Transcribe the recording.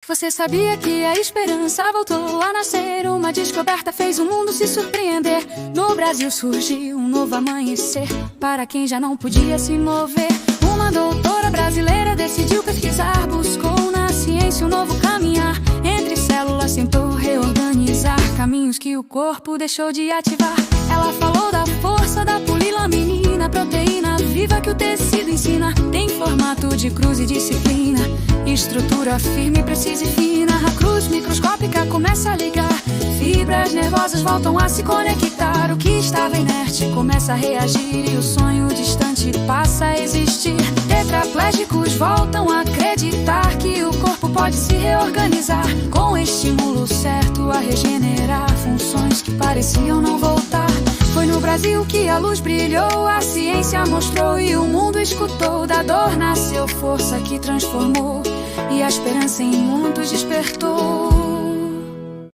Você sabia que a esperança voltou a nascer? Uma descoberta fez o mundo se surpreender. No Brasil surgiu um novo amanhecer para quem já não podia se mover. Uma doutora brasileira decidiu pesquisar, buscou na ciência um novo caminhar. Entre células tentou reorganizar caminhos que o corpo deixou de ativar. Ela falou da força da polilaminina, proteína viva que o tecido ensina. Tem formato de cruz e disciplina, estrutura firme, precisa e fina. A cruz microscópica começa a ligar, fibras nervosas voltam a se conectar. O que estava inerte começa a reagir e o sonho distante passa a existir. Tetraplégicos voltam a acreditar que o corpo pode se reorganizar, com estímulo certo a regenerar funções que pareciam não voltar. Foi no Brasil que a luz brilhou, a ciência mostrou e o mundo escutou. Da dor nasceu força que transformou e a esperança em muitos despertou.